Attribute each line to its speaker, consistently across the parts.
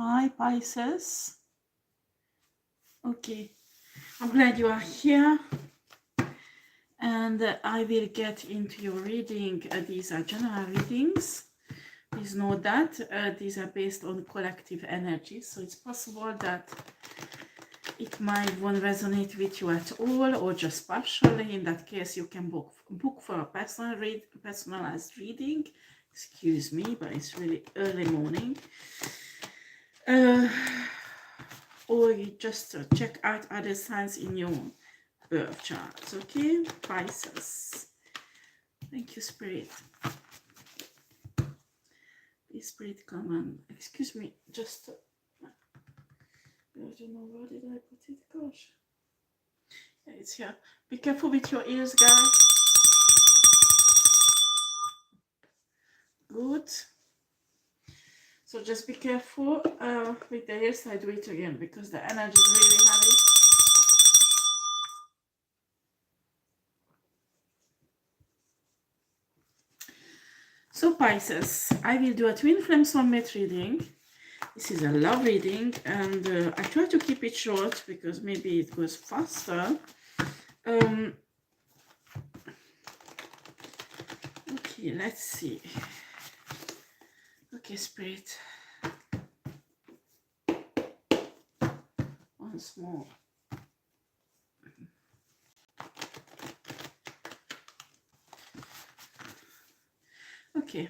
Speaker 1: Hi, Pisces. Okay, I'm glad you are here. And I will get into your reading. These are general readings. Please know that these are based on collective energy. So it's possible that it might won't resonate with you at all or just partially. In that case, you can book for a personalized reading. Excuse me, but it's really early morning. Or you just check out other signs in your birth chart. Okay, Pisces. Thank you, Spirit. Please, Spirit, come on. Excuse me, just I don't know, where did I put it? Gosh, yeah, it's here. Be careful with your ears, guys. Good. So just be careful with the ears. I do it again because the energy is really heavy. So Pisces, I will do a Twinflames Soulmates reading. This is a love reading, and I try to keep it short because maybe it goes faster. Okay, let's see. Okay, Spirit. Once more. Okay,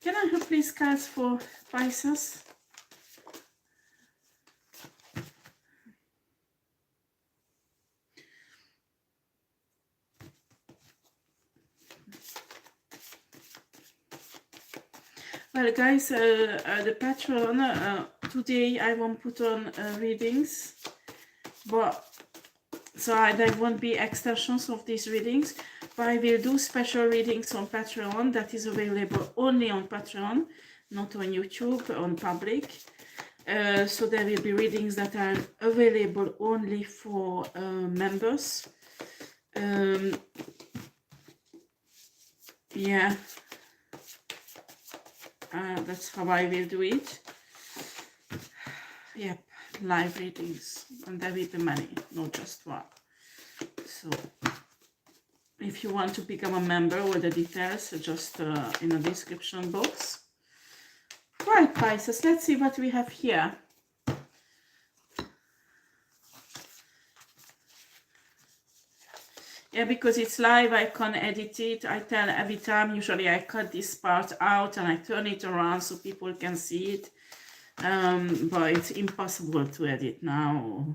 Speaker 1: can I have please cards for Pisces? Well, guys, the Patreon, today I won't put on readings, but so there won't be extensions of these readings, but I will do special readings on Patreon that is available only on Patreon, not on YouTube, on public. So there will be readings that are available only for members. Yeah. That's how I will do it. Yep, live readings, and there will be many, not just one. So if you want to become a member, all the details are just in the description box. Right, Pisces, let's see what we have here. Yeah, because it's live, I can't edit it. I tell every time, usually I cut this part out and I turn it around so people can see it. But it's impossible to edit now or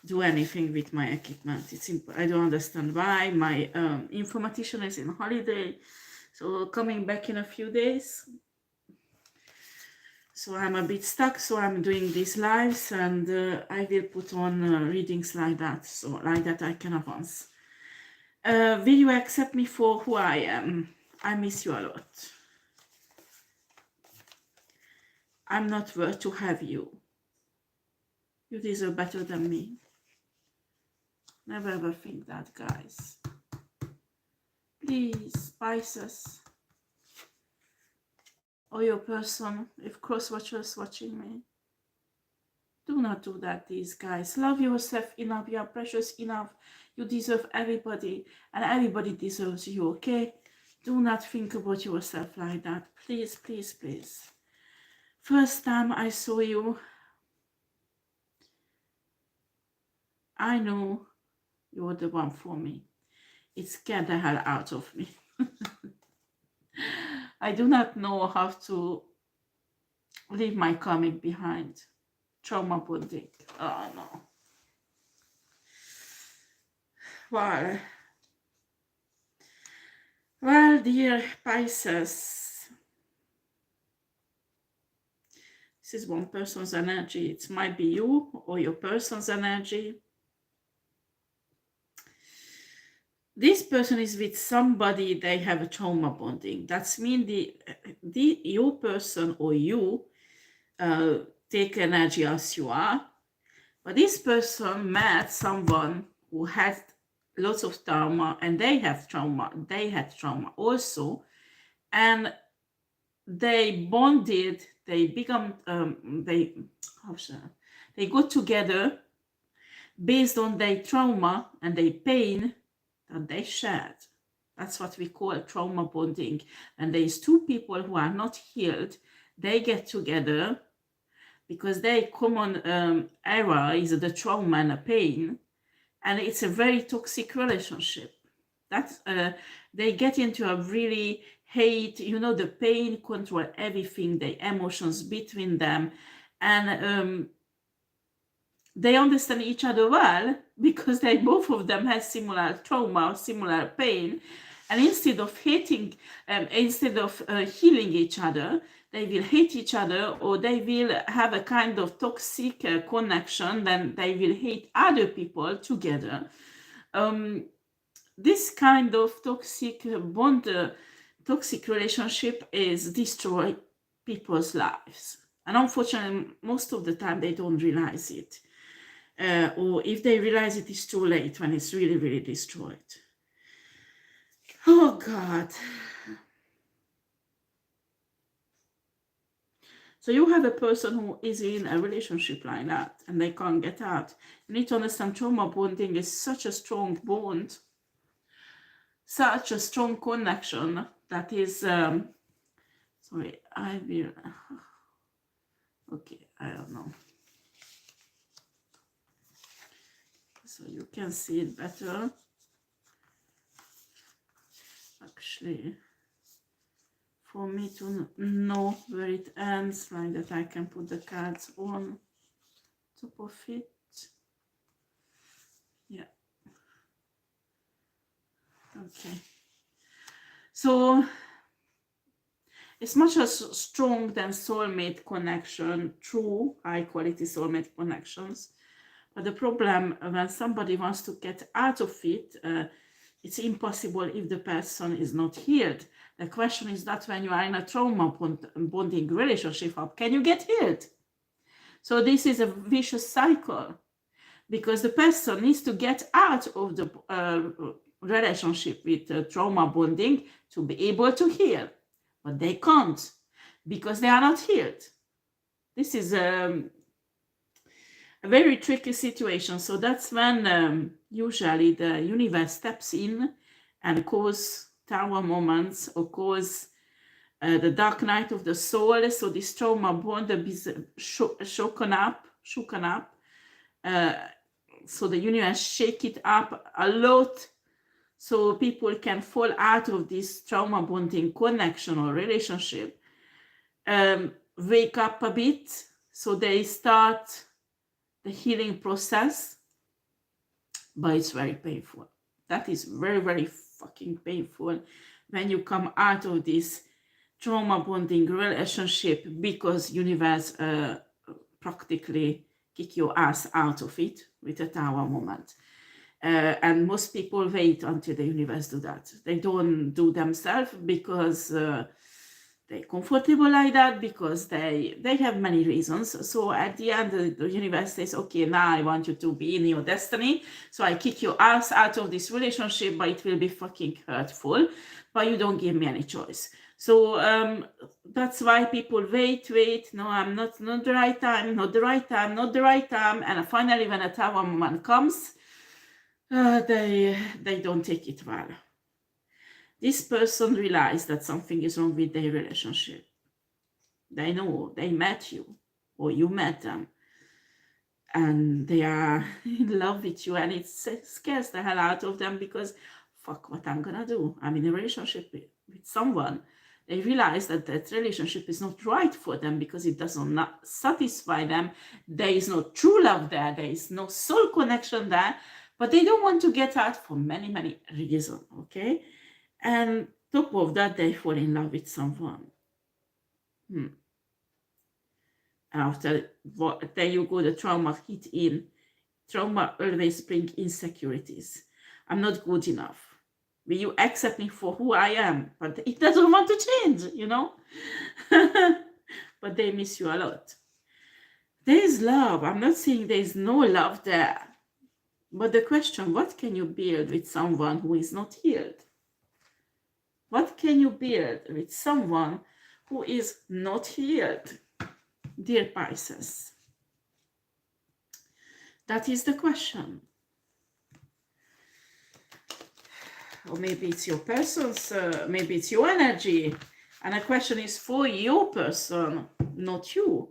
Speaker 1: do anything with my equipment. I don't understand why. My informatician is in holiday, so coming back in a few days. So I'm a bit stuck, so I'm doing these lives, and I will put on readings like that, so like that I can advance. Will you accept me for who I am? I miss you a lot. I'm not worth to have you. You deserve better than me. Never ever think that, guys. Please, Pisces. Or your person, if cross-watchers watching me. Do not do that, these guys. Love yourself enough. You are precious enough. You deserve everybody. And everybody deserves you, okay? Do not think about yourself like that. Please, please, please. First time I saw you, I knew you were the one for me. It scared the hell out of me. I do not know how to leave my karmic behind. Trauma bonding. Oh no. Well, dear Pisces, this is one person's energy. It might be you or your person's energy. This person is with somebody they have a trauma bonding. That's mean your person or you take energy as you are. But this person met someone who had lots of trauma, and they have trauma. They had trauma also, and they bonded they become, they go together based on their trauma and their pain that they shared. That's what we call trauma bonding. And there's two people who are not healed. They get together because their common era is the trauma and the pain. And it's a very toxic relationship. That's, they get into a really hate, you know, the pain control everything, the emotions between them. And they understand each other well because they both of them have similar trauma, similar pain. And instead of hating, instead of healing each other, they will hate each other, or they will have a kind of toxic connection, then they will hate other people together. This kind of toxic bond, toxic relationship is destroy people's lives. And unfortunately, most of the time they don't realize it. Or if they realize it, it's too late when it's really, really destroyed. Oh, God. So you have a person who is in a relationship like that and they can't get out. You need to understand trauma bonding is such a strong bond, such a strong connection that is, sorry, I will, okay, I don't know. So you can see it better. Actually, for me to know where it ends, like that I can put the cards on top of it. Yeah. Okay. So it's much as strong than soulmate connection, true high quality soulmate connections. But the problem when somebody wants to get out of it, it's impossible if the person is not healed. The question is that when you are in a trauma bonding relationship, how can you get healed? So this is a vicious cycle because the person needs to get out of the relationship with trauma bonding to be able to heal. But they can't because they are not healed. This is a very tricky situation. So that's when usually the universe steps in and cause tower moments or cause the dark night of the soul. So this trauma bond is shaken up. So the universe shake it up a lot so people can fall out of this trauma bonding connection or relationship, wake up a bit, so they start the healing process, but it's very painful. That is very, very fucking painful when you come out of this trauma bonding relationship because universe practically kick your ass out of it with a tower moment. And most people wait until the universe do that. They don't do themselves because they're comfortable like that, because they have many reasons. So at the end, the universe says, okay, now I want you to be in your destiny. So I kick your ass out of this relationship, but it will be fucking hurtful. But you don't give me any choice. So that's why people wait. No, I'm not the right time, not the right time, not the right time. And finally, when a tower moment comes, they don't take it well. This person realized that something is wrong with their relationship. They know, they met you, or you met them, and they are in love with you, and it scares the hell out of them because, fuck, what I'm gonna do? I'm in a relationship with someone. They realize that that relationship is not right for them because it does not satisfy them. There is no true love there. There is no soul connection there, but they don't want to get out for many, many reasons, okay? And top of that, they fall in love with someone. After there you go, the trauma hit in. Trauma always brings insecurities. I'm not good enough. Will you accept me for who I am? But it doesn't want to change, you know? But they miss you a lot. There is love. I'm not saying there is no love there. But the question, what can you build with someone who is not healed? What can you build with someone who is not healed? Dear Pisces, that is the question. Or maybe it's your person's, maybe it's your energy. And the question is for your person, not you.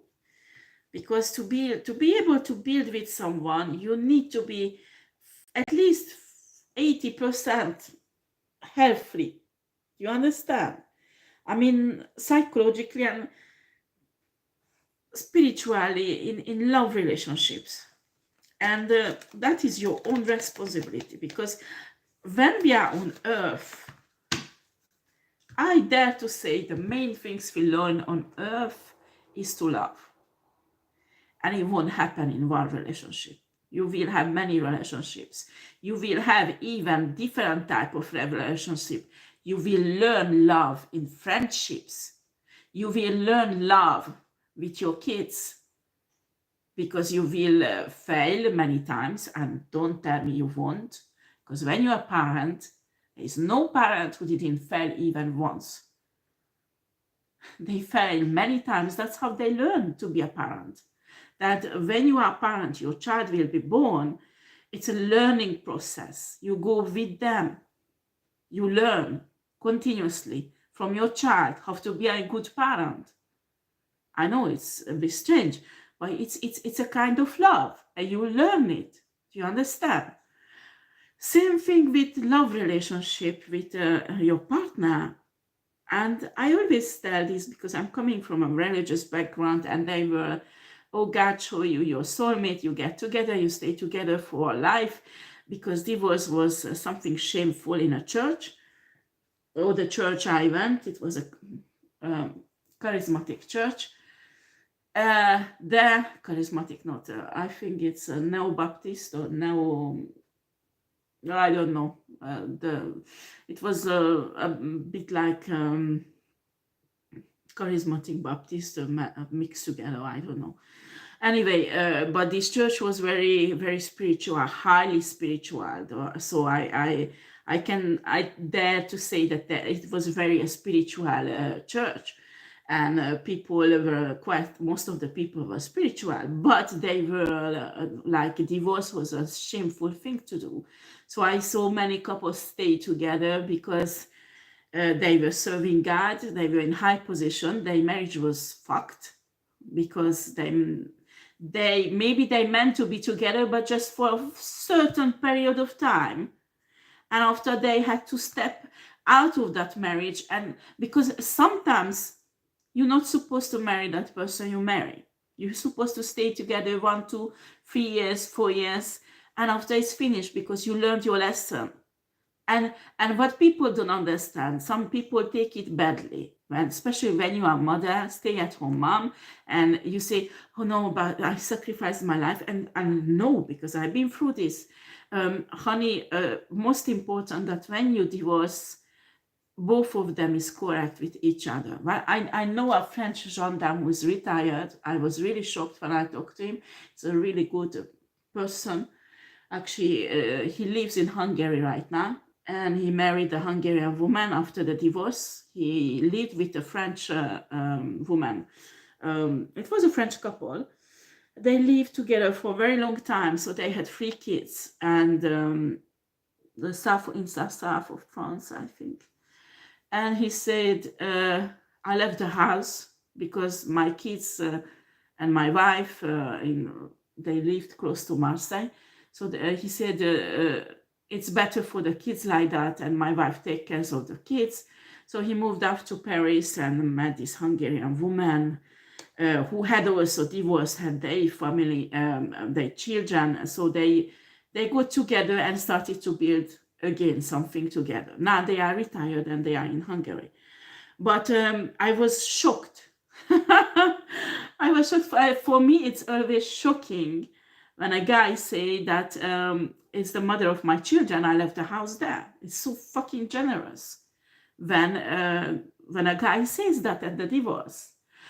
Speaker 1: Because to be able to build with someone, you need to be at least 80% healthy. You understand? I mean, psychologically and spiritually in love relationships. And that is your own responsibility, because when we are on earth, I dare to say the main things we learn on earth is to love. And it won't happen in one relationship. You will have many relationships. You will have even different type of relationship. You will learn love in friendships. You will learn love with your kids, because you will fail many times, and don't tell me you won't, because when you're a parent, there is no parent who didn't fail even once. They fail many times. That's how they learn to be a parent. That when you are a parent, your child will be born. It's a learning process. You go with them. You learn continuously from your child how to be a good parent. I know it's a bit strange, but it's a kind of love, and you learn it. Do you understand? Same thing with love relationship with your partner. And I always tell this because I'm coming from a religious background, and they were, oh, God show you your soulmate, you get together, you stay together for life, because divorce was something shameful in a church. Or the church I went, it was a charismatic church. There, charismatic, not, I think it's a neo-Baptist or neo, I don't know. It was a bit like charismatic Baptist mixed together, I don't know. Anyway, but this church was very, very spiritual, highly spiritual. So I dare to say that it was very a spiritual church. And people were most of the people were spiritual, but they were like divorce was a shameful thing to do. So I saw many couples stay together because they were serving God, they were in high position, their marriage was fucked because maybe they meant to be together, but just for a certain period of time. And after they had to step out of that marriage, and because sometimes you're not supposed to marry that person you marry. You're supposed to stay together 1, 2, 3 years, 4 years, and after it's finished because you learned your lesson. And what people don't understand, some people take it badly, especially when you are a mother, stay-at-home mom, and you say, oh no, but I sacrificed my life. And no, because I've been through this. Honey, most important that when you divorce, both of them is correct with each other. Well, I know a French gendarme who is retired. I was really shocked when I talked to him. He's a really good person. Actually, he lives in Hungary right now, and he married a Hungarian woman after the divorce. He lived with a French woman. It was a French couple. They lived together for a very long time, so they had 3 kids, and the south of France, I think. And he said, I left the house because my kids and my wife, they lived close to Marseille. So he said, it's better for the kids like that, and my wife takes care of the kids. So he moved up to Paris and met this Hungarian woman who had also divorced, had their family, their children. So they got together and started to build again something together. Now they are retired and they are in Hungary. But I was shocked. I was shocked. For me, it's always shocking when a guy say that it's the mother of my children, I left the house there. It's so fucking generous when a guy says that at the divorce.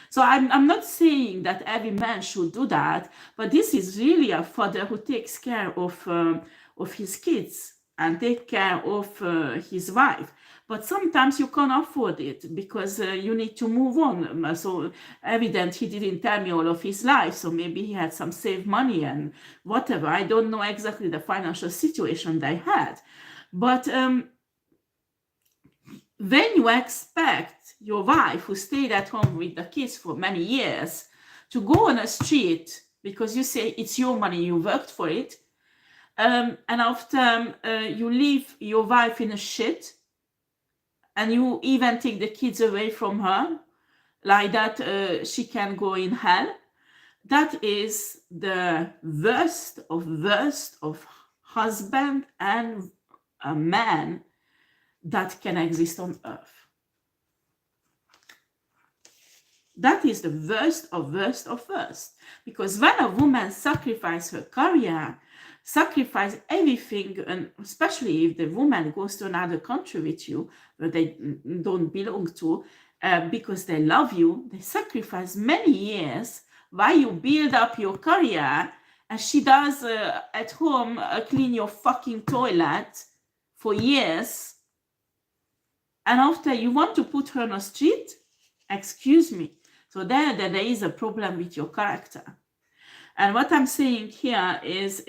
Speaker 1: So I'm not saying that every man should do that, but this is really a father who takes care of his kids and take care of his wife. But sometimes you can't afford it because you need to move on. So evident he didn't tell me all of his life, so maybe he had some saved money and whatever. I don't know exactly the financial situation they had. But when you expect your wife who stayed at home with the kids for many years to go on a street because you say it's your money, you worked for it, and after you leave your wife in a shit, and you even take the kids away from her, like that she can go in hell, that is the worst of husband and a man that can exist on earth. That is the worst of worst. Because when a woman sacrifices her career, sacrifice everything, and especially if the woman goes to another country with you where they don't belong to, because they love you, they sacrifice many years while you build up your career, and she does at home clean your fucking toilet for years, and after you want to put her on a street, excuse me. So there is a problem with your character. And what I'm saying here is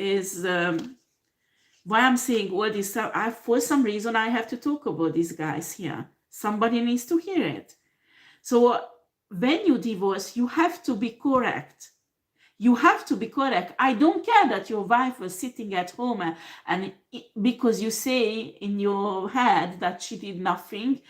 Speaker 1: why I'm saying all this stuff. For some reason, I have to talk about these guys here. Somebody needs to hear it. So when you divorce, you have to be correct. You have to be correct. I don't care that your wife was sitting at home and because you say in your head that she did nothing,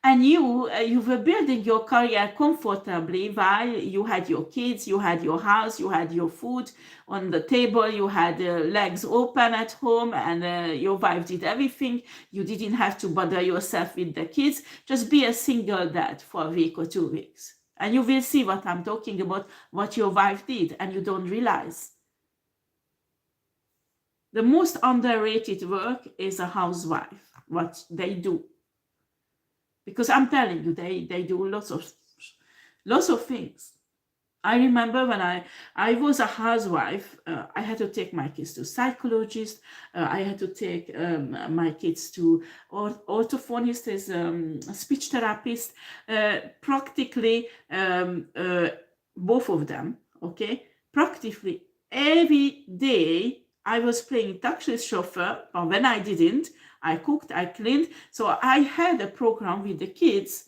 Speaker 1: and you were building your career comfortably while you had your kids, you had your house, you had your food on the table, you had legs open at home, and your wife did everything. You didn't have to bother yourself with the kids. Just be a single dad for a week or 2 weeks. And you will see what I'm talking about, what your wife did, and you don't realize. The most underrated work is a housewife, what they do. Because I'm telling you, they do lots of things. I remember when I was a housewife, I had to take my kids to psychologists. I had to take my kids to orthophonist, as a speech therapist, practically both of them, okay? Practically every day I was playing taxi chauffeur, but when I didn't, I cooked, I cleaned. So I had a program with the kids.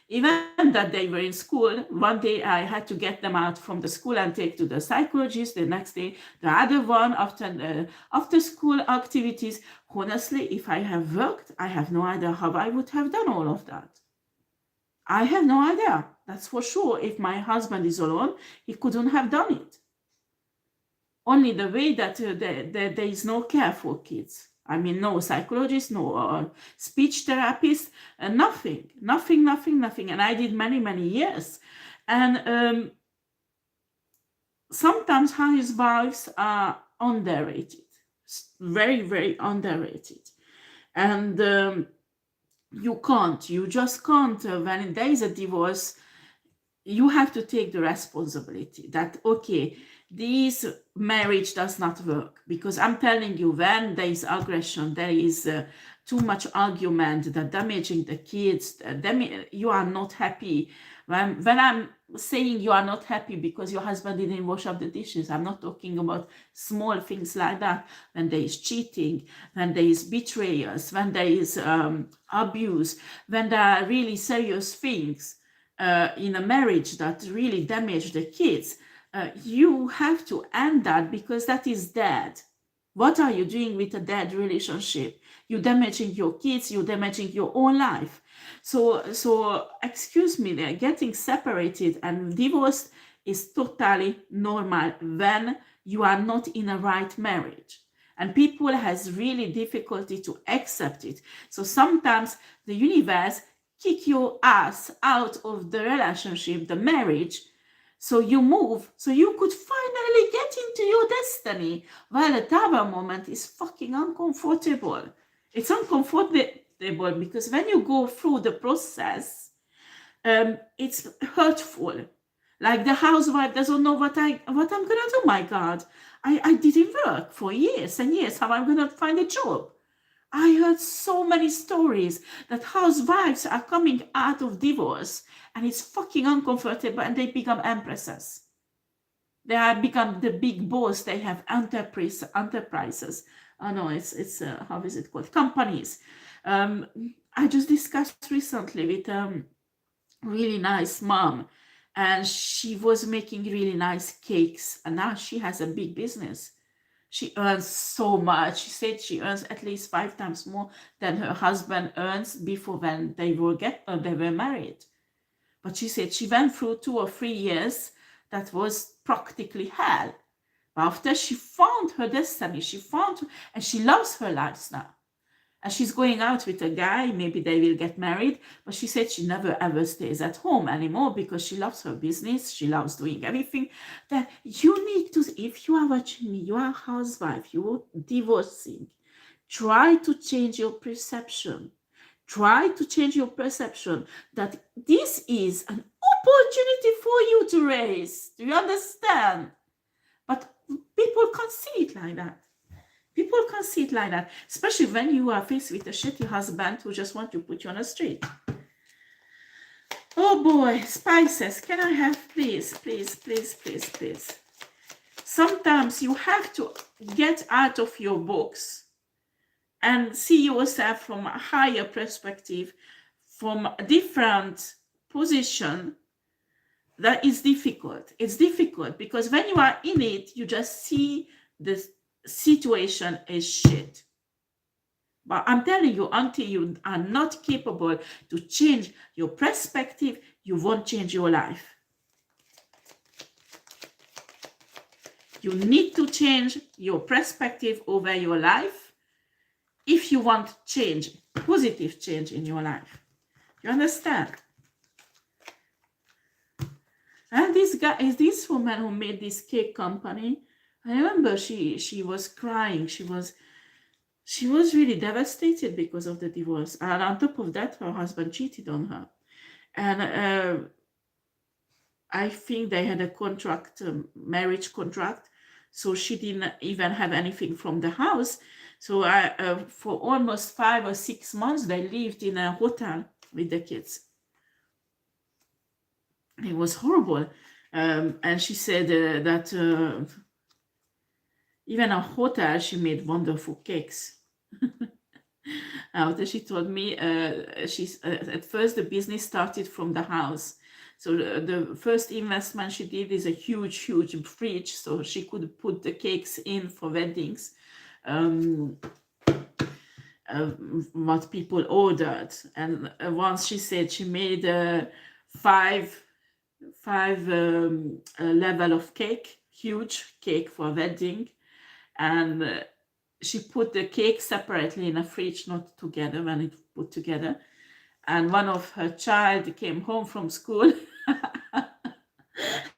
Speaker 1: Even that they were in school, one day I had to get them out from the school and take to the psychologist. The next day, the other one, after school activities. Honestly, if I have worked, I have no idea how I would have done all of that. I have no idea. That's for sure. If my husband is alone, he couldn't have done it. Only the way that there is no care for kids. I mean, no psychologist, no speech therapist, nothing. And I did many years. And sometimes housewives are underrated, very underrated. And you just can't, when there is a divorce, you have to take the responsibility that, okay, this marriage does not work. Because I'm telling you, when there is aggression, there is too much argument, that damaging the kids, you are not happy. When I'm saying you are not happy because your husband didn't wash up the dishes, I'm not talking about small things like that. When there is cheating, when there is betrayals, when there is abuse, when there are really serious things in a marriage that really damage the kids, you have to end that, because that is dead. What are you doing with a dead relationship? You're damaging your kids, you're damaging your own life. So excuse me, they're getting separated and divorced is totally normal when you are not in a right marriage. And people has really difficulty to accept it. So sometimes the universe kick your ass out of the relationship, the marriage, so you move, so you could finally get into your destiny. While the Tower moment is fucking uncomfortable. It's uncomfortable because when you go through the process, it's hurtful. Like the housewife doesn't know what I'm gonna do. My God, I didn't work for years and years. How am I gonna find a job? I heard so many stories that housewives are coming out of divorce and it's fucking uncomfortable and they become empresses. They have become the big boss. They have enterprises. Oh no, it's how is it called? Companies. I just discussed recently with really nice mom, and she was making really nice cakes, and now she has a big business. She earns so much. She said she earns at least 5 times more than her husband earns before when they were married. But she said she went through 2 or 3 years that was practically hell. But after she found her destiny, and she loves her life now. And she's going out with a guy, maybe they will get married, but she said she never ever stays at home anymore because she loves her business, she loves doing everything. That you need to, if you are watching me, you are a housewife, you are divorcing, try to change your perception. Try to change your perception that this is an opportunity for you to raise. Do you understand? But people can't see it like that. People can't see it like that, especially when you are faced with a shitty husband who just wants to put you on the street. Oh boy, spices. Can I have please, please, please, please, please. Sometimes you have to get out of your box and see yourself from a higher perspective, from a different position. That is difficult. It's difficult because when you are in it, you just see the situation is shit. But I'm telling you, until you are not capable to change your perspective, you won't change your life. You need to change your perspective over your life if you want change, positive change in your life. You understand? And this guy is this woman who made this cake company. I remember she was crying. She was really devastated because of the divorce. And on top of that, her husband cheated on her. And I think they had a contract, marriage contract. So she didn't even have anything from the house. So for almost 5 or 6 months, they lived in a hotel with the kids. It was horrible. And she said that even a hotel, she made wonderful cakes. After she told me, at first the business started from the house. So the first investment she did is a huge, huge fridge, so she could put the cakes in for weddings. What people ordered, and once she said she made 5 level of cake, huge cake for wedding, and she put the cake separately in a fridge, not together when it put together. And one of her child came home from school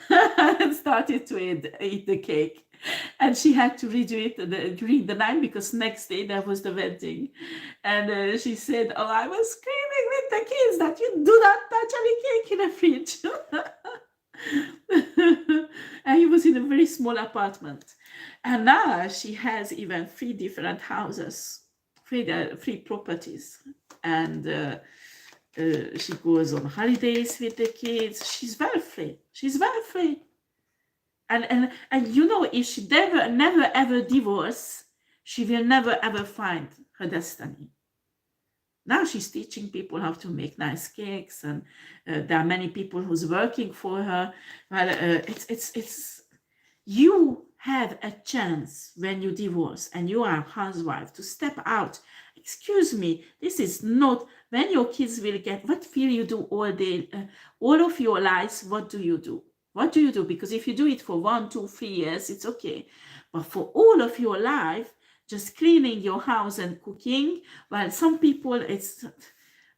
Speaker 1: and started to eat the cake. And she had to redo it during the night because next day there was the wedding. And she said, oh, I was screaming with the kids that you do not touch any cake in a fridge. And he was in a very small apartment. And now she has even 3 different houses, 3 properties. And she goes on holidays with the kids. She's very free. She's very free. And you know, if she never ever divorce, she will never ever find her destiny. Now she's teaching people how to make nice cakes, and there are many people who's working for her. Well, it's you have a chance when you divorce and you are a housewife to step out. Excuse me, this is not when your kids will get. What will you do all day, all of your lives? What do you do? What do you do? Because if you do it for 1, 2, 3 years, it's okay. But for all of your life, just cleaning your house and cooking, well, some people,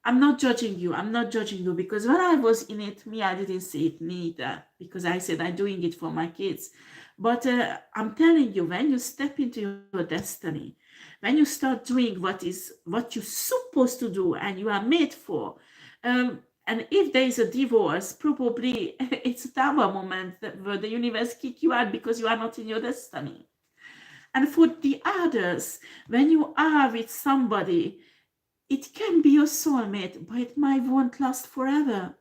Speaker 1: I'm not judging you. I'm not judging you, because when I was in it, I didn't see it neither, because I said I'm doing it for my kids. But I'm telling you, when you step into your destiny, when you start doing what you're supposed to do and you are made for, and if there is a divorce, probably it's a tower moment where the universe kick you out because you are not in your destiny. And for the others, when you are with somebody, it can be your soulmate, but it might won't last forever.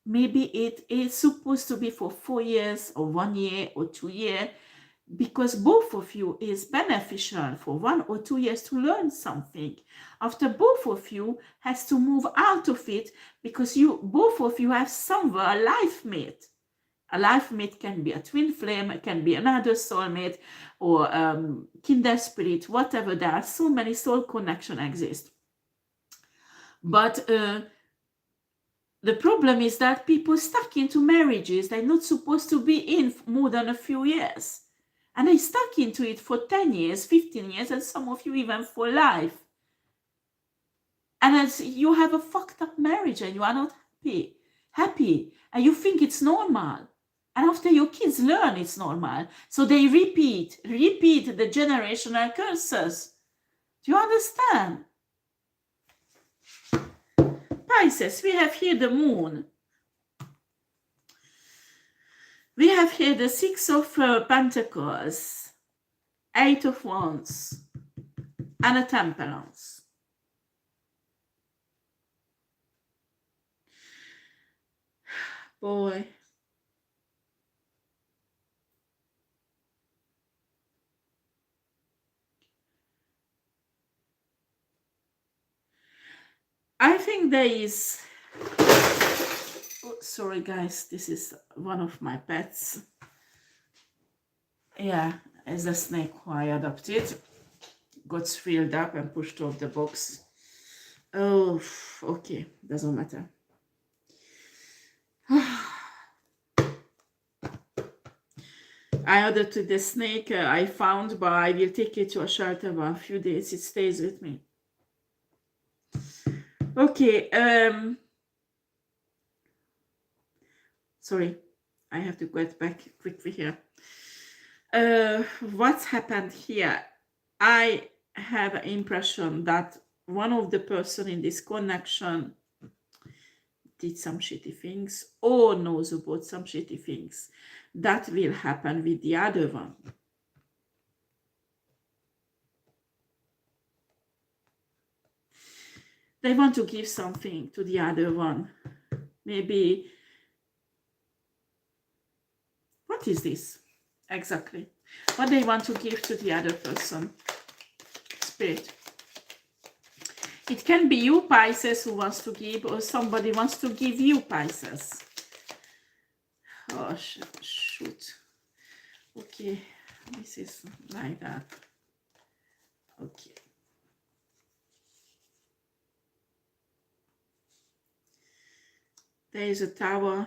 Speaker 1: Maybe it is supposed to be for 4 years or 1 year or 2 years, because both of you is beneficial for 1 or 2 years to learn something. After both of you has to move out of it, because both of you have somewhere a life mate. A life mate can be a twin flame, it can be another soulmate, or kindred spirit, whatever. There are so many soul connection exist. But the problem is that people stuck into marriages they're not supposed to be in more than a few years. And they stuck into it for 10 years, 15 years, and some of you even for life. And as you have a fucked up marriage and you are not happy, and you think it's normal. And after your kids learn it's normal. So they repeat the generational curses. Do you understand? Pisces, we have here the moon. We have here the 6 of Pentacles, 8 of Wands, and a Temperance. Boy. I think there is... Oh, sorry guys, this is one of my pets. Yeah, as a snake who I adopted. Got thrilled up and pushed off the box. Oh, okay, doesn't matter. I adopted the snake I found, but I will take it to a shelter for a few days. It stays with me. Okay, sorry, I have to get back quickly here. What's happened here? I have an impression that one of the person in this connection did some shitty things or knows about some shitty things. That will happen with the other one. They want to give something to the other one. Maybe... What is this? Exactly. What they want to give to the other person. Spirit. It can be you, Pisces, who wants to give, or somebody wants to give you, Pisces. Oh, shoot. Okay, this is like that. Okay. There is a Tower,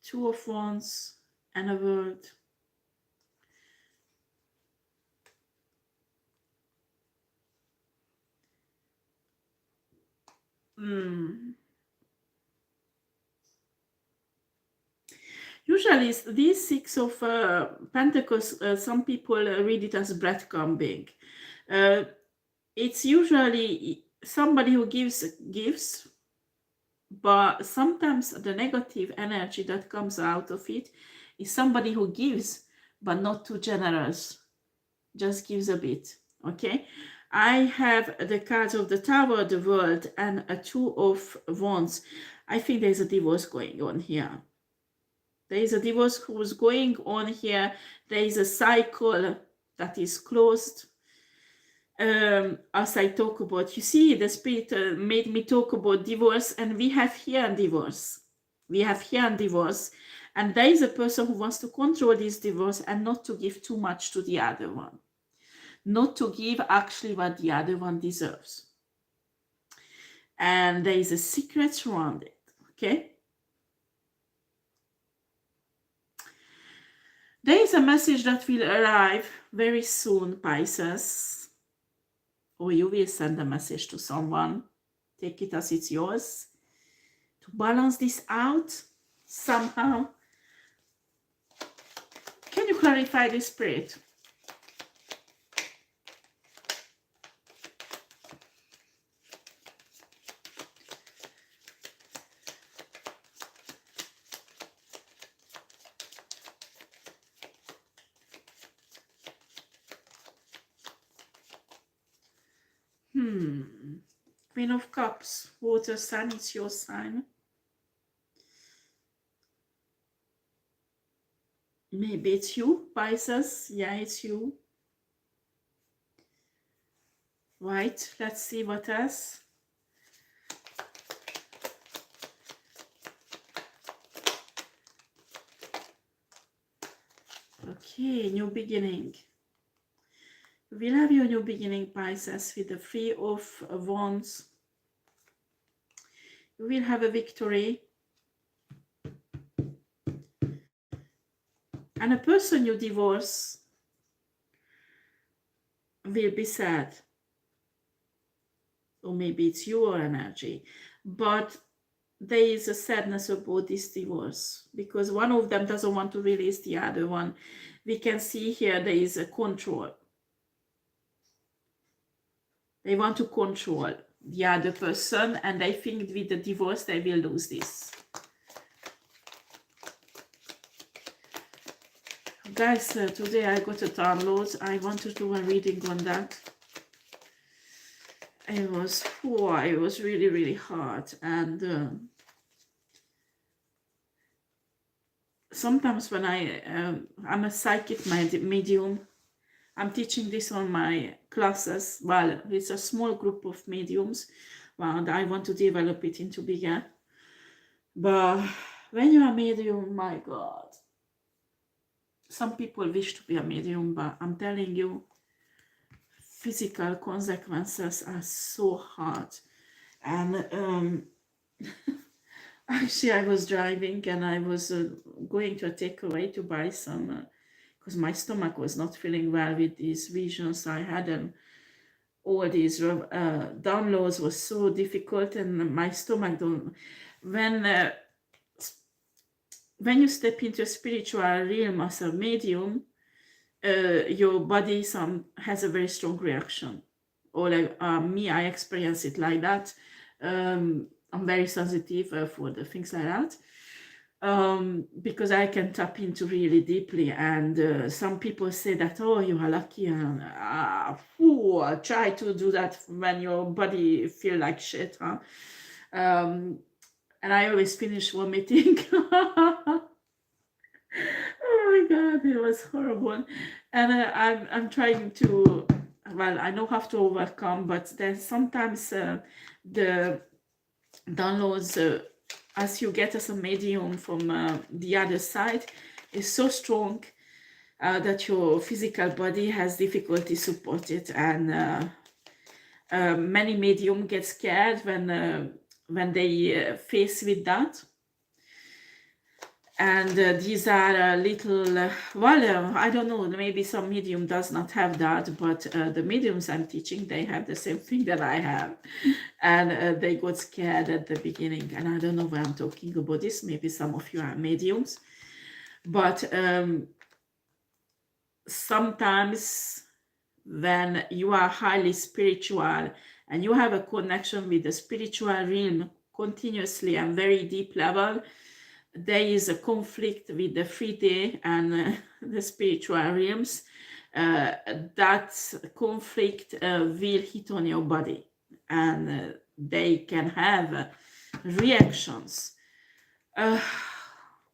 Speaker 1: 2 of Wands, and a World. Usually these 6 of Pentacles, some people read it as breadcrumbing. It's usually somebody who gives, but sometimes the negative energy that comes out of it is somebody who gives, but not too generous, just gives a bit. Okay, I have the cards of the Tower, the World, and a 2 of Wands. I think there's a divorce going on here. There is a divorce who's going on here. There is a cycle that is closed. As I talk about, you see, the Spirit made me talk about divorce, and we have here divorce. We have here divorce, and there is a person who wants to control this divorce and not to give too much to the other one. Not to give actually what the other one deserves. And there is a secret around it, okay? There is a message that will arrive very soon, Pisces. Or you will send a message to someone. Take it as it's yours. To balance this out somehow. Can you clarify this, Spirit? Queen of Cups, water sign, it's your sign. Maybe it's you, Pisces. Yeah, it's you. Right, let's see what else. Okay, new beginning. We'll have your new beginning, Pisces, with the 3 of Wands. You will have a victory. And a person you divorce will be sad. Or maybe it's your energy. But there is a sadness about this divorce. Because one of them doesn't want to release the other one. We can see here there is a control. They want to control the other person. And I think with the divorce they will lose this. Guys, today I got a download. I want to do a reading on that. It was really, really hard. And sometimes when I'm a psychic medium, I'm teaching this on my classes. Well, it's a small group of mediums. Well, I want to develop it into bigger. But when you're a medium, my God. Some people wish to be a medium, but I'm telling you, physical consequences are so hard. And actually I was driving and I was going to a takeaway to buy some, because my stomach was not feeling well with these visions I had, and all these downloads was so difficult, and my stomach don't, when you step into a spiritual realm as a medium, your body has a very strong reaction. Or like me, I experience it like that. I'm very sensitive for the things like that, because I can tap into really deeply. And some people say that, oh, you are lucky, and try to do that when your body feel like shit, huh? And I always finish vomiting. Oh my God, it was horrible. And I'm trying to, well, I know how to overcome, but then sometimes the downloads, as you get as a medium from the other side, is so strong that your physical body has difficulty support it. And many medium get scared when they face with that. And these are little, I don't know, maybe some medium does not have that, but the mediums I'm teaching, they have the same thing that I have. And they got scared at the beginning. And I don't know why I'm talking about this. Maybe some of you are mediums. But sometimes when you are highly spiritual and you have a connection with the spiritual realm continuously and very deep level, there is a conflict with the 3D and the spiritual realms. That conflict will hit on your body, and they can have reactions.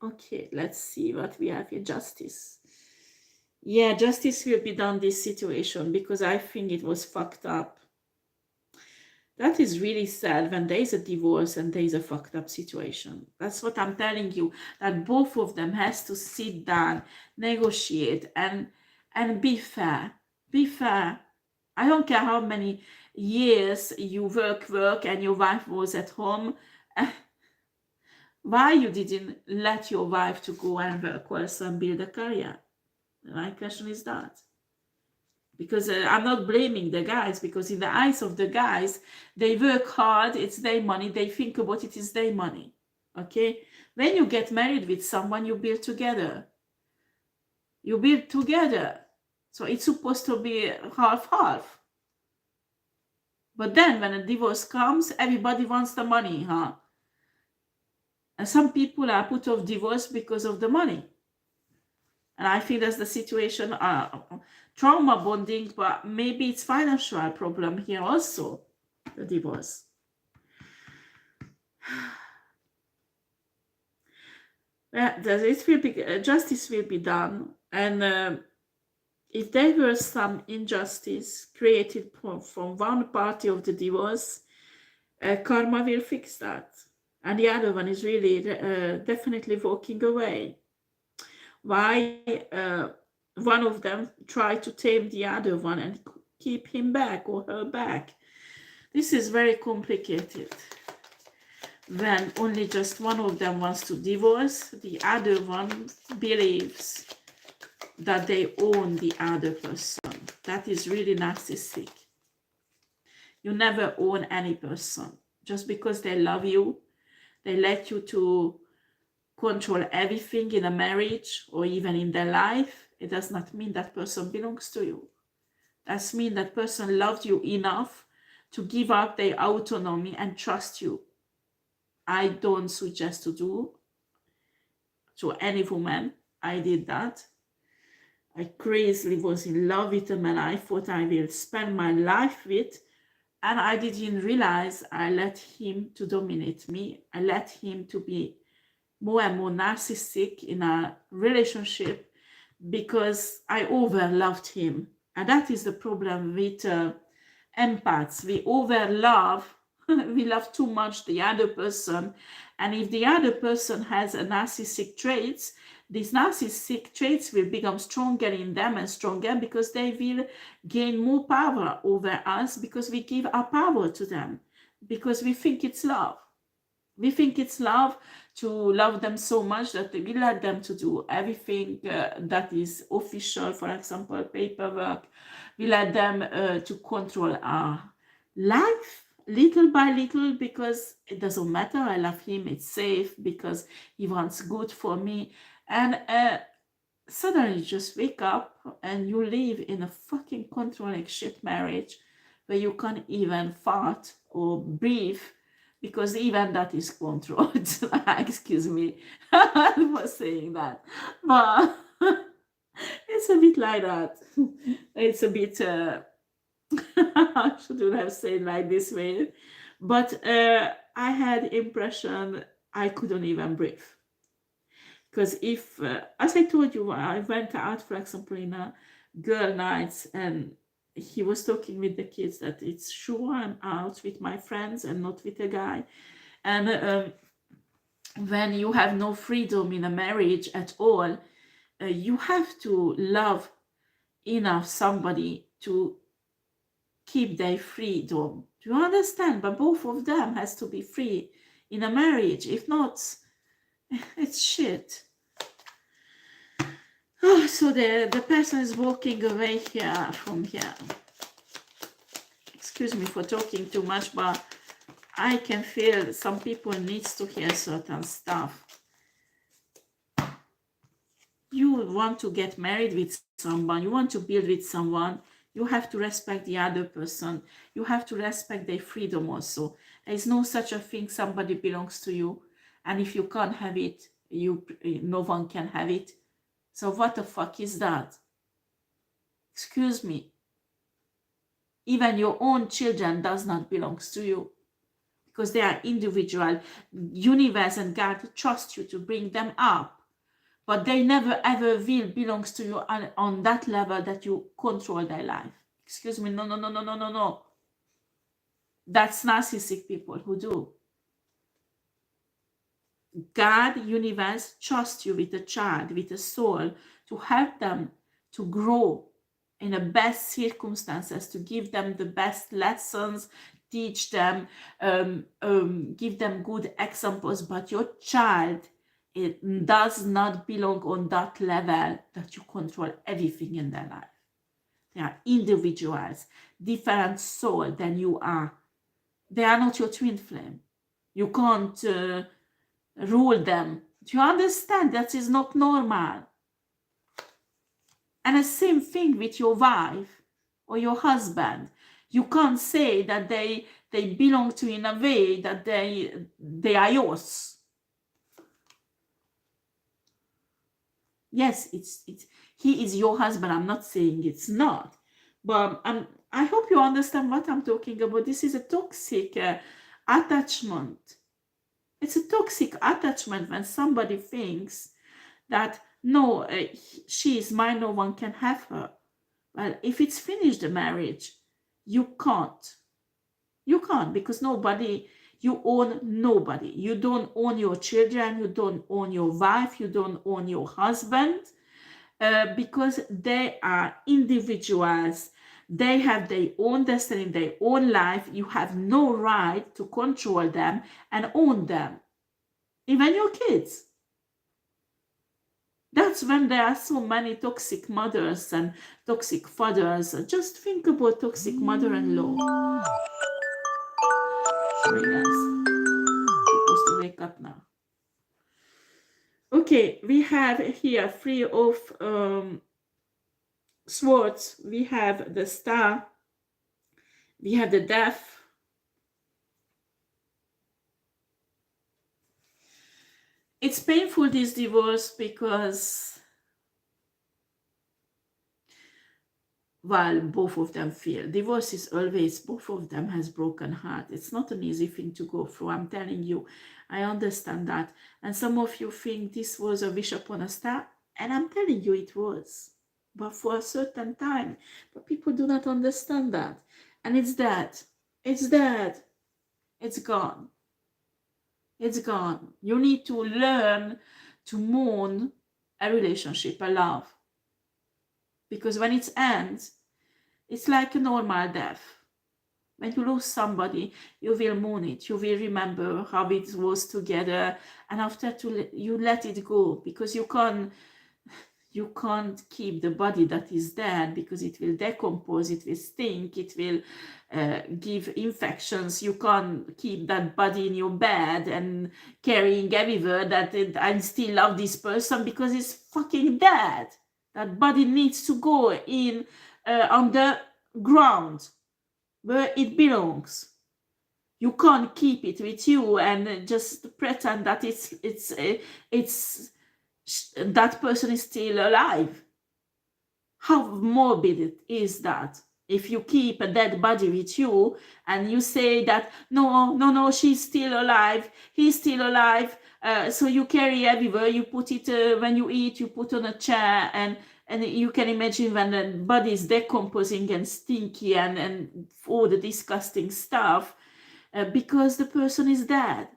Speaker 1: Okay, let's see what we have here. Justice. Yeah, justice will be done this situation, because I think it was fucked up. That is really sad when there is a divorce and there is a fucked up situation. That's what I'm telling you, that both of them has to sit down, negotiate, and be fair. Be fair. I don't care how many years you work and your wife was at home. Why you didn't let your wife to go and work also and build a career? My question is that. Because I'm not blaming the guys, because in the eyes of the guys, they work hard, it's their money, they think about it, it's their money. Okay? When you get married with someone, you build together. You build together. So it's supposed to be half-half. But then when a divorce comes, everybody wants the money, huh? And some people are put off divorce because of the money. And I think that's the situation. trauma bonding, but maybe it's financial problem here also, the divorce. It will be, justice will be done, and if there were some injustice created from one party of the divorce, karma will fix that, and the other one is really definitely walking away. Why one of them try to tame the other one and keep him back or her back? This is very complicated. When only just one of them wants to divorce, the other one believes that they own the other person. That is really narcissistic. You never own any person. Just because they love you, they let you to control everything in a marriage or even in their life, it does not mean that person belongs to you. That means that person loved you enough to give up their autonomy and trust you. I don't suggest to do to any woman. I did that. I crazily was in love with a man I thought I will spend my life with, and I didn't realize I let him to dominate me. I let him to be more and more narcissistic in a relationship because I overloved him. And that is the problem with empaths. We overlove, we love too much the other person. And if the other person has a narcissistic traits, these narcissistic traits will become stronger in them and stronger because they will gain more power over us because we give our power to them, because we think it's love. We think it's love to love them so much that we let them to do everything that is official, for example, paperwork. We let them to control our life little by little because it doesn't matter. I love him. It's safe because he wants good for me. And suddenly you just wake up and you live in a fucking controlling shit marriage where you can't even fart or breathe because even that is controlled. Excuse me for saying that, but it's a bit like that. It's a bit I shouldn't have said like this way, but I had impression I couldn't even breathe. Because if, as I told you, I went out, for example, in a girl nights, and he was talking with the kids that it's sure I'm out with my friends and not with a guy. And when you have no freedom in a marriage at all, you have to love enough somebody to keep their freedom. Do you understand? But both of them has to be free in a marriage. If not, it's shit. Oh, so the person is walking away here from here. Excuse me for talking too much, but I can feel some people needs to hear certain stuff. You want to get married with someone, you want to build with someone, you have to respect the other person. You have to respect their freedom also. There is no such a thing somebody belongs to you, and if you can't have it, no one can have it. So what the fuck is that? Excuse me. Even your own children does not belong to you because they are individual. Universe and God trust you to bring them up, but they never ever will belongs to you on that level that you control their life. Excuse me. No, no, no, no, no, no, no. That's narcissistic people who do. God, universe, trust you with a child, with a soul, to help them to grow in the best circumstances, to give them the best lessons, teach them, give them good examples. But your child, it does not belong on that level that you control everything in their life. They are individuals, different soul than you are. They are not your twin flame. You can't rule them. Do you understand? That is not normal. And the same thing with your wife or your husband. You can't say that they belong to you in a way that they are yours. Yes, He is your husband. I'm not saying it's not, but I hope you understand what I'm talking about. This is a toxic attachment. It's a toxic attachment when somebody thinks that no, she is mine, no one can have her. Well, if it's finished, the marriage, you can't. You can't, because nobody, you own nobody. You don't own your children, you don't own your wife, you don't own your husband, because they are individuals. They have their own destiny, their own life. You have no right to control them and own them, even your kids. That's when there are so many toxic mothers and toxic fathers. Just think about toxic mother-in-law. Sorry, guys. Supposed to wake up now. Okay, we have here 3 of swords. We have the star. We have the death. It's painful, this divorce, because, well, both of them feel. Divorce is always, both of them has broken heart. It's not an easy thing to go through. I'm telling you, I understand that. And some of you think this was a wish upon a star, and I'm telling you it was. But for a certain time. But people do not understand that. And it's dead. It's dead. It's gone. It's gone. You need to learn to mourn a relationship, a love. Because when it ends, it's like a normal death. When you lose somebody, you will mourn it. You will remember how it was together. And after you let it go, because you can't keep the body that is dead, because it will decompose, it will stink, it will give infections. You can't keep that body in your bed and carrying everywhere that I still love this person, because it's fucking dead. That body needs to go in on the ground where it belongs. You can't keep it with you and just pretend that it's that person is still alive. How morbid is that? If you keep a dead body with you and you say that no, she's still alive, he's still alive, so you carry everywhere, you put it when you eat, you put on a chair, and you can imagine when the body is decomposing and stinky and all the disgusting stuff, because the person is dead.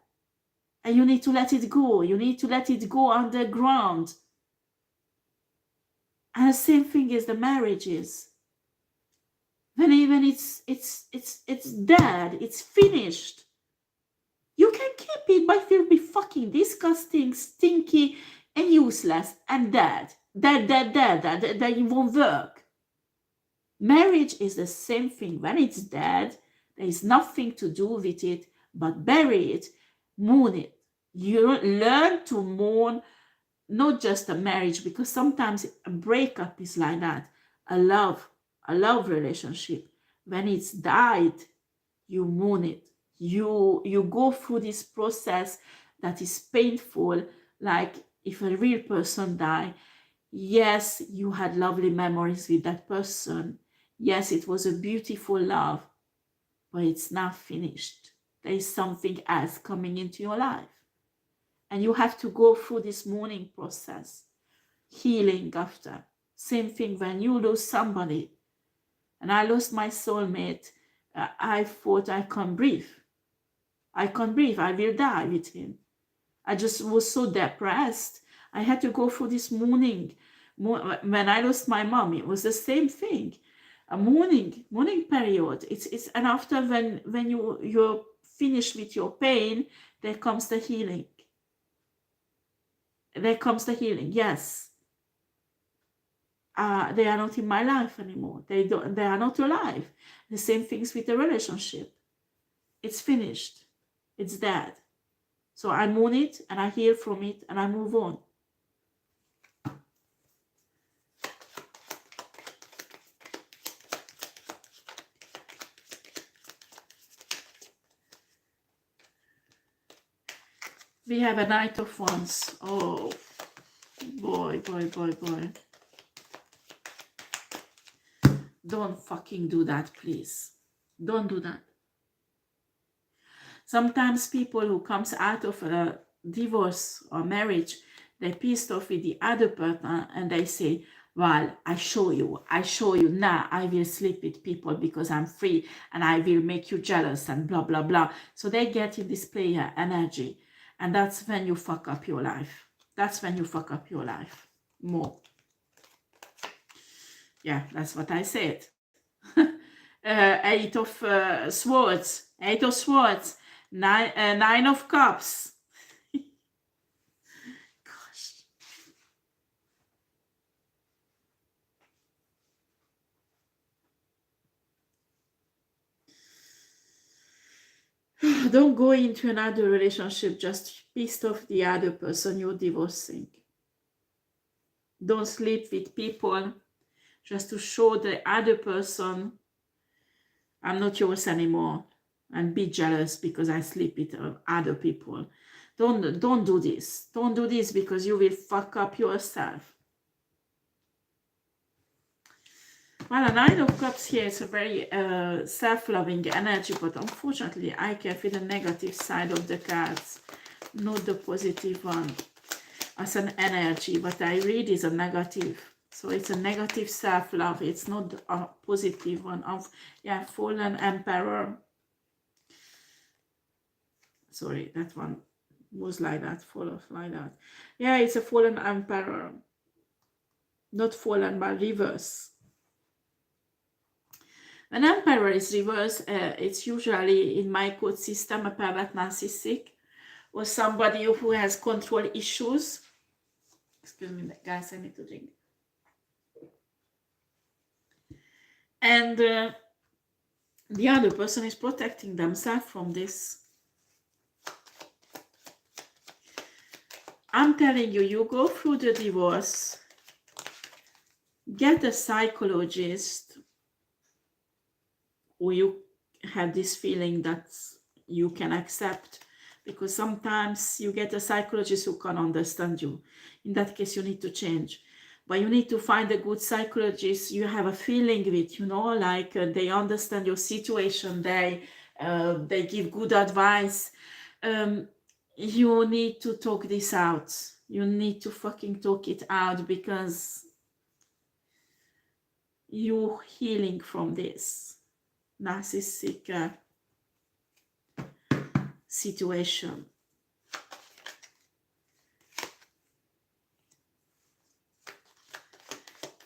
Speaker 1: And you need to let it go. You need to let it go underground. And the same thing as the marriages. When it's dead, it's finished. You can keep it, but it will be fucking disgusting, stinky, and useless, and dead. Dead. That it won't work. Marriage is the same thing. When it's dead, there is nothing to do with it but bury it, mourn it. You learn to mourn not just a marriage, because sometimes a breakup is like that. A love relationship, when it's died, you mourn it. You go through this process that is painful, like if a real person died. Yes, you had lovely memories with that person. Yes, it was a beautiful love, but it's not finished. There is something else coming into your life. And you have to go through this mourning process, healing after. Same thing when you lose somebody. And I lost my soulmate. I thought I can't breathe. I can't breathe. I will die with him. I just was so depressed. I had to go through this mourning. When I lost my mom, it was the same thing. A mourning period. It's and after when you're finished with your pain, there comes the healing. There comes the healing. Yes. They are not in my life anymore. They are not alive. The same things with the relationship. It's finished. It's dead. So I mourn it and I heal from it and I move on. We have a Knight of Wands. Oh, boy. Don't fucking do that, please. Don't do that. Sometimes people who comes out of a divorce or marriage, they're pissed off with the other partner and they say, well, I show you now I will sleep with people because I'm free and I will make you jealous and blah, blah, blah. So they get in this player energy. And that's when you fuck up your life. That's when you fuck up your life more. Yeah, that's what I said. Eight of Swords. Eight of Swords. Nine of Cups. Gosh. Don't go into another relationship just pissed off the other person you're divorcing. Don't sleep with people just to show the other person I'm not yours anymore and be jealous because I sleep with other people. Don't do this. Don't do this because you will fuck up yourself. Well, a Nine of Cups here is a very self-loving energy, but unfortunately I can feel the negative side of the cards, not the positive one. As an energy, what I read is a negative. So it's a negative self-love. It's not a positive one. Yeah, Fallen Emperor. Sorry, that one was like that, fall off like that. Yeah, it's a Fallen Emperor. Not fallen, but reverse. When Emperor is reverse, it's usually in my code system a pervert narcissistic or somebody who has control issues. Excuse me, guys, I need to drink. And the other person is protecting themselves from this. I'm telling you, you go through the divorce, get a psychologist, or you have this feeling that you can accept, because sometimes you get a psychologist who can understand you. In that case, you need to change. But you need to find a good psychologist you have a feeling with, you know, like they understand your situation, they give good advice. You need to talk this out. You need to fucking talk it out because you're healing from this narcissistic situation.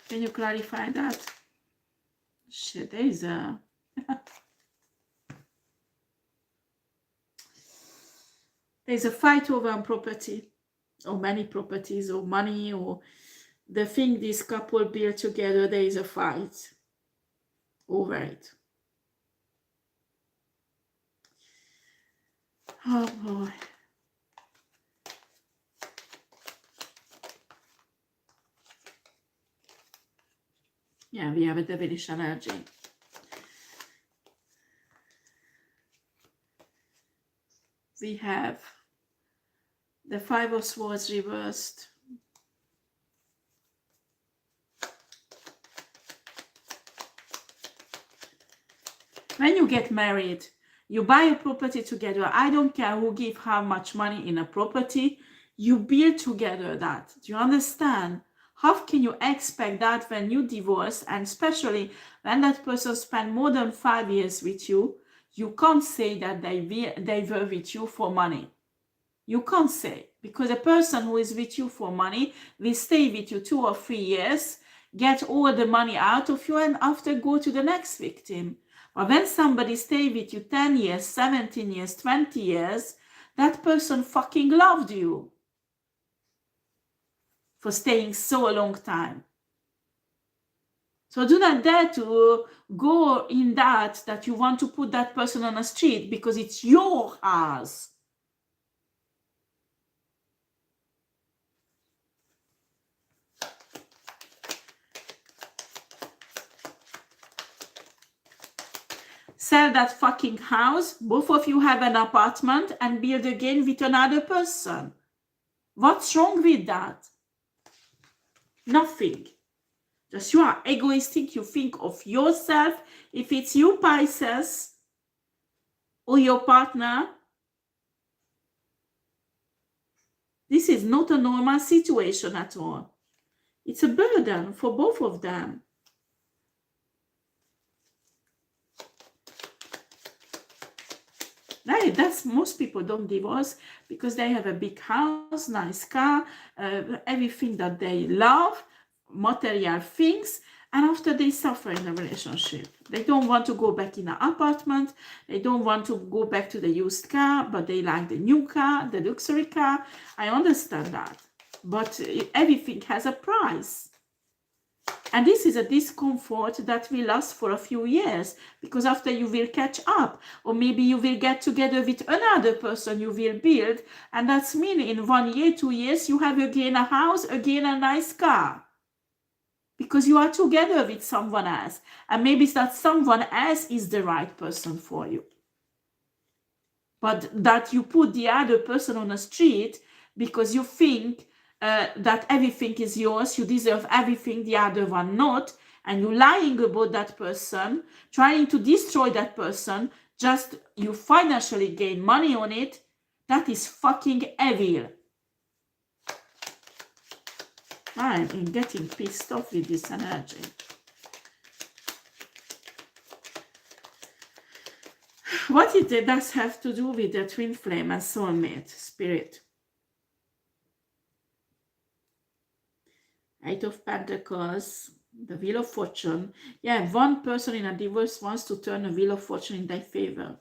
Speaker 1: Can you clarify that? Shit, there is a... There's a fight over a property, or many properties, or money, or the thing this couple built together. There is a fight over it. Oh boy. Yeah, we have a devilish energy. We have the Five of Swords reversed. When you get married, you buy a property together. I don't care who gives how much money in a property. You build together that. Do you understand? How can you expect that when you divorce, and especially when that person spent more than 5 years with you? You can't say that they were with you for money. You can't say, because a person who is with you for money will stay with you 2 or 3 years, get all the money out of you, and after go to the next victim. But when somebody stays with you 10 years, 17 years, 20 years, that person fucking loved you for staying so a long time. So do not dare to go in that you want to put that person on a street because it's your house. Sell that fucking house, both of you have an apartment, and build again with another person. What's wrong with that? Nothing. Just you are egoistic. You think of yourself. If it's you, Pisces, or your partner, this is not a normal situation at all. It's a burden for both of them. Right, that's most people don't divorce because they have a big house, nice car, everything that they love, material things, and after they suffer in a relationship. They don't want to go back in an apartment, they don't want to go back to the used car, but they like the new car, the luxury car. I understand that, but everything has a price. And this is a discomfort that will last for a few years, because after you will catch up, or maybe you will get together with another person you will build, and that's mean in 1 year, 2 years, you have again a house, again a nice car, because you are together with someone else, and maybe that someone else is the right person for you. But that you put the other person on the street because you think that everything is yours, you deserve everything, the other one not, and you're lying about that person, trying to destroy that person, just you financially gain money on it, that is fucking evil. I'm getting pissed off with this energy. What it does have to do with the twin flame and soulmate spirit? Eight of Pentacles, the Wheel of Fortune. Yeah, one person in a divorce wants to turn a Wheel of Fortune in their favor.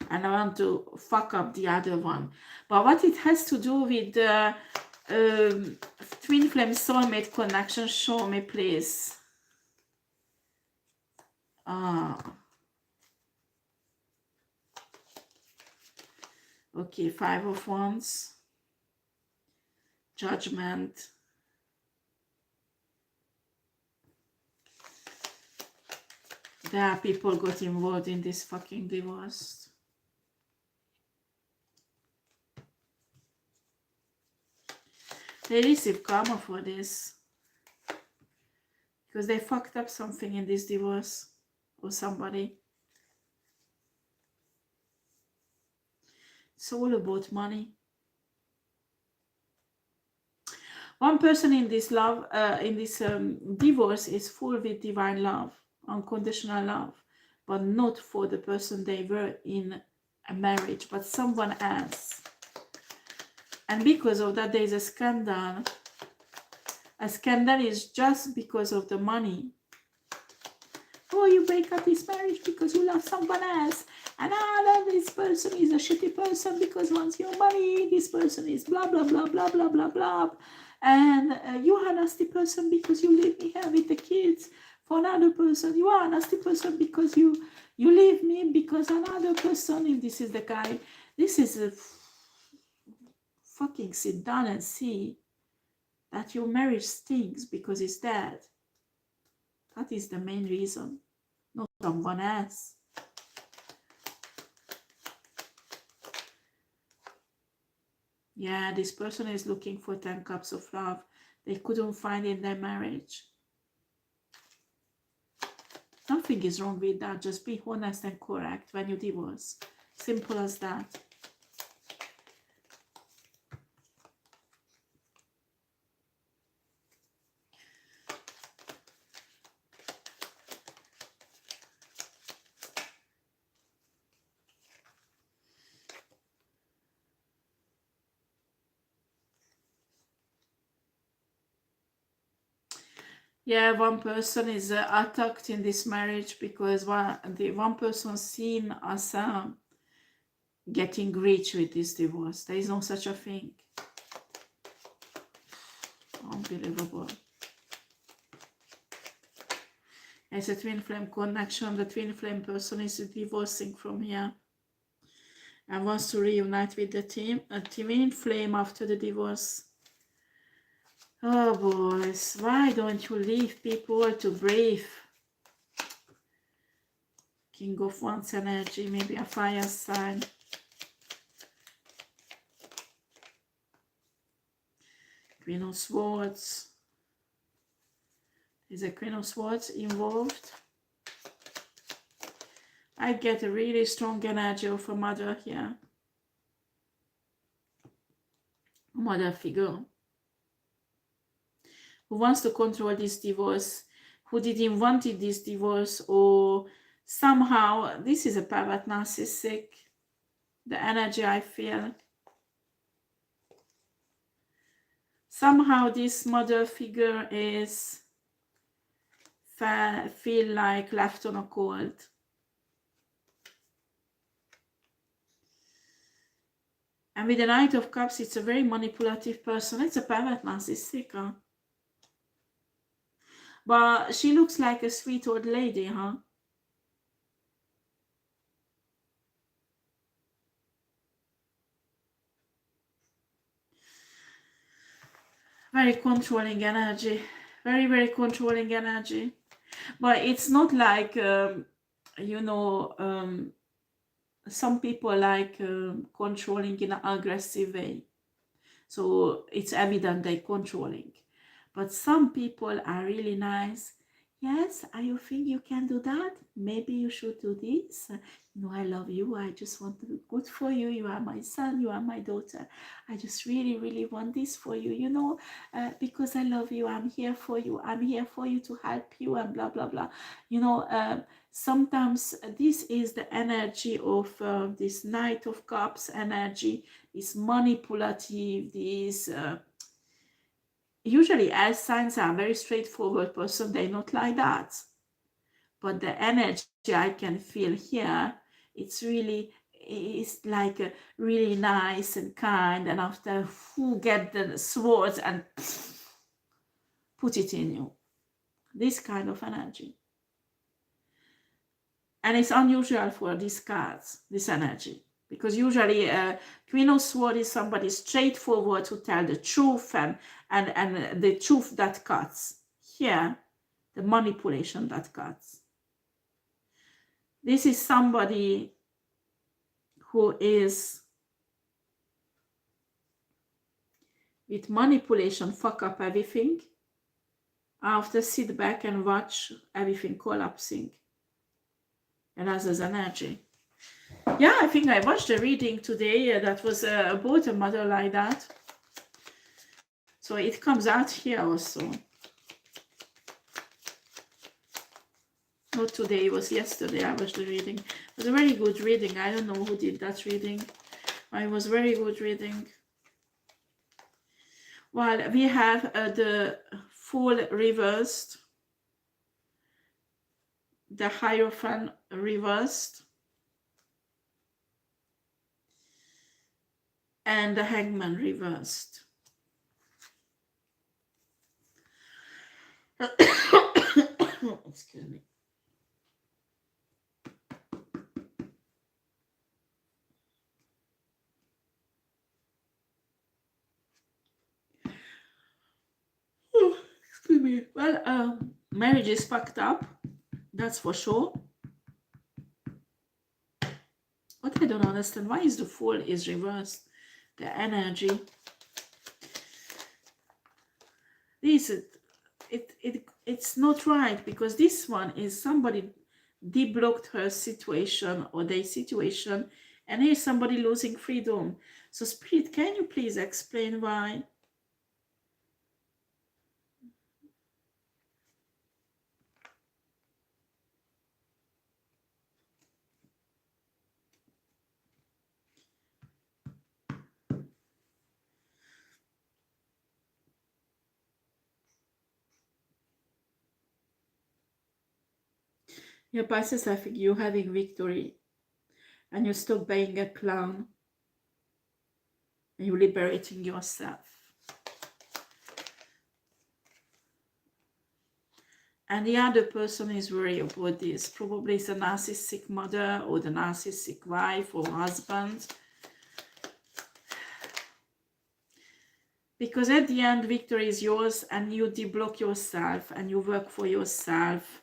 Speaker 1: And I want to fuck up the other one. But what it has to do with the twin flame soulmate connection, show me please. Okay, Five of Wands. Judgment. There are people got involved in this fucking divorce. They receive karma for this. Because they fucked up something in this divorce. Or somebody. It's all about money. One person in this love, divorce is full with divine love. Unconditional love, but not for the person they were in a marriage, but someone else. And because of that, there is a scandal. A scandal is just because of the money. Oh, you break up this marriage because you love someone else, and this person is a shitty person because wants your money. This person is blah blah blah blah blah blah blah, and you are a nasty person because you leave me here with the kids. For another person, you are a nasty person because you leave me because another person, if this is the guy, this is a fucking sit down and see that your marriage stinks because he's dead. That is the main reason, not someone else. Yeah, this person is looking for 10 cups of love they couldn't find in their marriage. Nothing is wrong with that. Just be honest and correct when you divorce. Simple as that. Yeah, one person is attacked in this marriage because one person seen as getting rich with this divorce. There is no such a thing. Unbelievable. It's a twin flame connection. The twin flame person is divorcing from here and wants to reunite with the team. A twin flame after the divorce. Oh boys, why don't you leave people to breathe? King of Wands energy, maybe a fire sign. Queen of Swords. Is a Queen of Swords involved? I get a really strong energy of a mother here. A mother figure. Who wants to control this divorce, who didn't want this divorce, or somehow, this is a pervert narcissistic, the energy I feel. Somehow this mother figure is feel like left on a cold. And with the Knight of Cups, it's a very manipulative person. It's a pervert narcissistic, huh? But she looks like a sweet old lady, huh? Very controlling energy. Very, very controlling energy. But it's not like, you know, some people like controlling in an aggressive way. So it's evident they're controlling. But some people are really nice. Yes, you think you can do that? Maybe you should do this. You know, I love you. I just want to do good for you. You are my son. You are my daughter. I just really, really want this for you. You know, because I love you. I'm here for you. I'm here for you to help you and blah, blah, blah. You know, sometimes this is the energy of this Knight of Cups energy, this manipulative, this... usually air signs are a very straightforward person. They're not like that. But the energy I can feel here, it's like a really nice and kind. And after who get the swords and put it in you. This kind of energy. And it's unusual for these cards, this energy. Because usually Queen of Swords is somebody straightforward to tell the truth and the truth that cuts. Here, the manipulation that cuts. This is somebody who is with manipulation fuck up everything. After sit back and watch everything collapsing. And as his energy. Yeah, I think I watched a reading today that was about a mother like that. So it comes out here also. Not today, it was yesterday I watched the reading. It was a very good reading. I don't know who did that reading. But it was very good reading. Well, we have the Fool reversed. The Hierophant reversed. And the Hangman reversed. Excuse me. Oh, excuse me. Well, marriage is fucked up. That's for sure. What I don't understand, why is the Fool is reversed? The energy. This it's not right, because this one is somebody deblocked her situation or their situation, and here's somebody losing freedom. So Spirit, can you please explain why? Yeah, Pisces, I think you're having victory and you stop being a clown and you're liberating yourself. And the other person is worried about this. Probably it's a narcissistic mother or the narcissistic wife or husband. Because at the end, victory is yours and you deblock yourself and you work for yourself.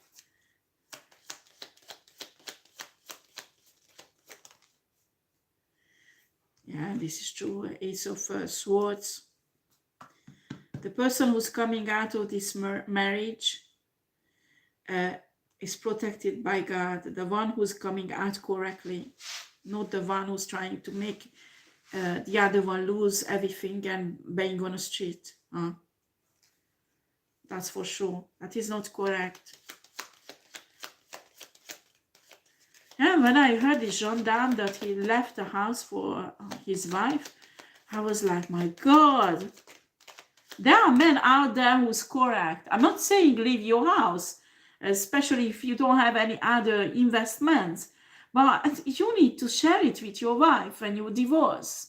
Speaker 1: Yeah, this is true. Ace of Swords. The person who's coming out of this marriage is protected by God, the one who's coming out correctly, not the one who's trying to make the other one lose everything and being on the street. That's for sure. That is not correct. And when I heard this gendarme that he left the house for his wife, I was like, my God, there are men out there who's correct. I'm not saying leave your house, especially if you don't have any other investments, but you need to share it with your wife when you divorce.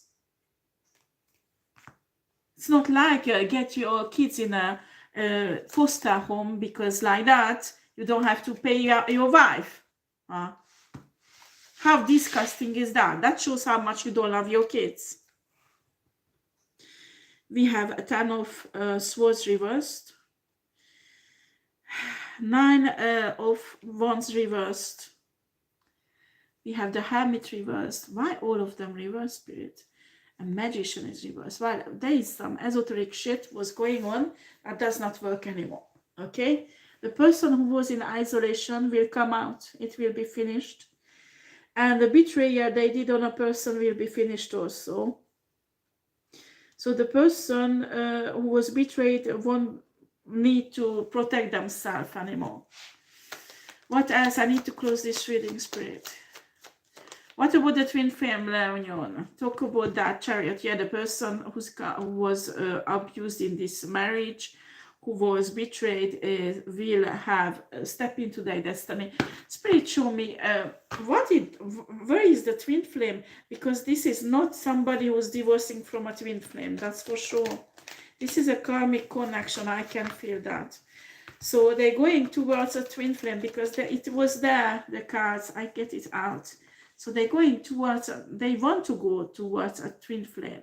Speaker 1: It's not like get your kids in a foster home, because like that you don't have to pay your wife. How disgusting is that? That shows how much you don't love your kids. We have a 10 of swords reversed, 9 of wands reversed. We have the hermit reversed. Why all of them reversed, Spirit? A magician is reversed. Well, there is some esoteric shit was going on that does not work anymore. Okay? The person who was in isolation will come out. It will be finished. And the betrayal they did on a person will be finished also. So the person who was betrayed won't need to protect themselves anymore. What else? I need to close this reading, Spirit. What about the twin flame reunion? Talk about that Chariot. Yeah, the person who was abused in this marriage, who was betrayed, will have step into their destiny. Spirit, show me where is the twin flame? Because this is not somebody who's divorcing from a twin flame, that's for sure. This is a karmic connection. I can feel that. So they're going towards a twin flame because it was there, the cards. I get it out. So they're going towards, they want to go towards a twin flame.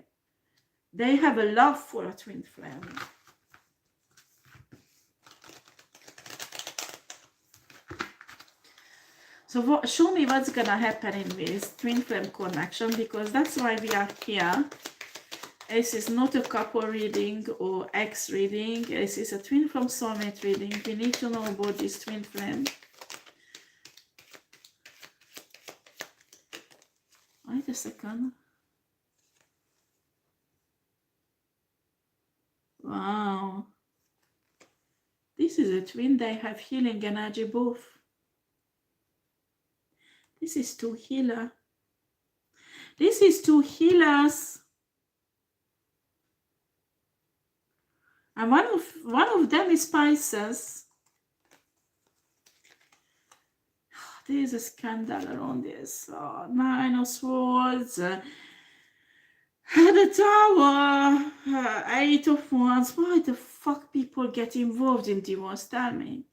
Speaker 1: They have a love for a twin flame. So show me what's gonna happen in this twin flame connection, because that's why we are here. This is not a couple reading or ex reading. This is a twin flame soulmate reading. We need to know about this twin flame. Wait a second. Wow. This is a twin. They have healing energy both. This is two healer. This is two healers. And one of them is Pisces. There is a scandal around this. 9 of Swords. The Tower. 8 of Wands. Why the fuck people get involved in divorce? Tell me.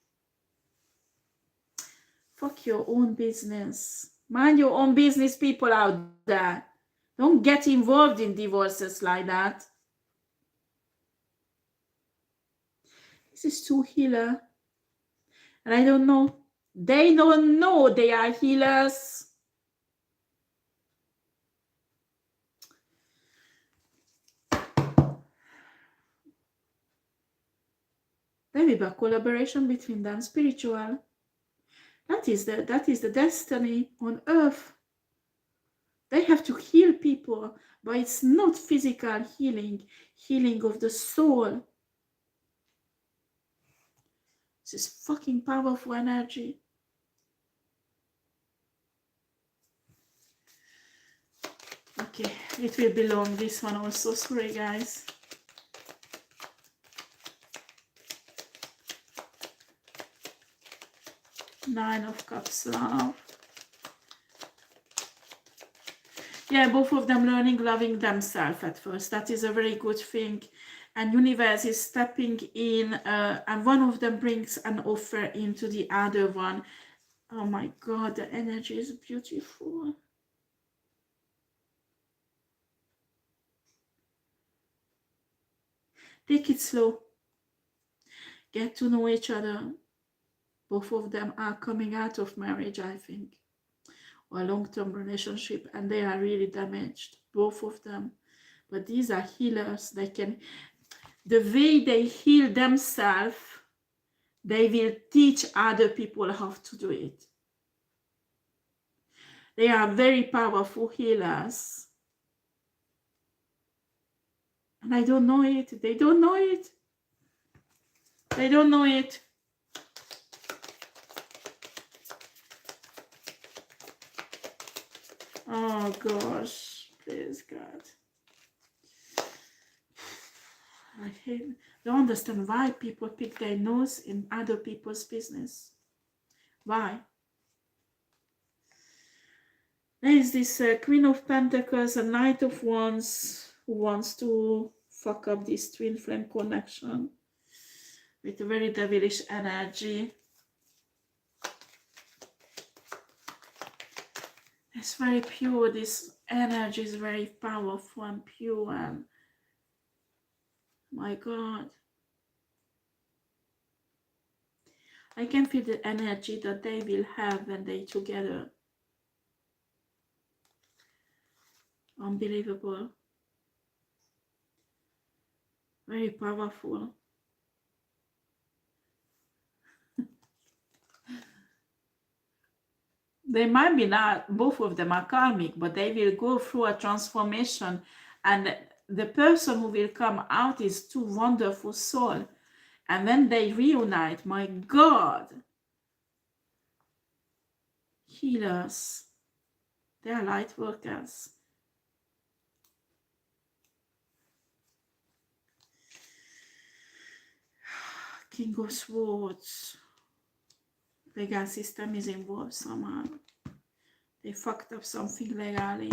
Speaker 1: Fuck your own business. Mind your own business, people out there. Don't get involved in divorces like that. This is two healer. And I don't know. They don't know they are healers. There will be a collaboration between them, spiritual. That is the destiny on earth. They have to heal people, but it's not physical healing, healing of the soul. This is fucking powerful energy. Okay, it will be long, this one also, sorry guys. Nine of Cups, love. Yeah, both of them learning, loving themselves at first. That is a very good thing. And universe is stepping in, and one of them brings an offer into the other one. Oh my God, the energy is beautiful. Take it slow. Get to know each other. Both of them are coming out of marriage, I think, or a long-term relationship, and they are really damaged, both of them. But these are healers. They can, the way they heal themselves, They will teach other people how to do it. They are very powerful healers. And I don't know it. They don't know it. They don't know it. Oh gosh, please God. I don't understand why people pick their nose in other people's business. Why? There is this Queen of Pentacles and Knight of Wands who wants to fuck up this twin flame connection with a very devilish energy. It's very pure. This energy is very powerful and pure, and my God, I can feel the energy that they will have when they together. Unbelievable. Very powerful. They might be not, both of them are karmic, but they will go through a transformation, and the person who will come out is two wonderful souls. And when they reunite, my God, healers, they are light workers. King of Swords. Legal system is involved somehow. They fucked up something legally.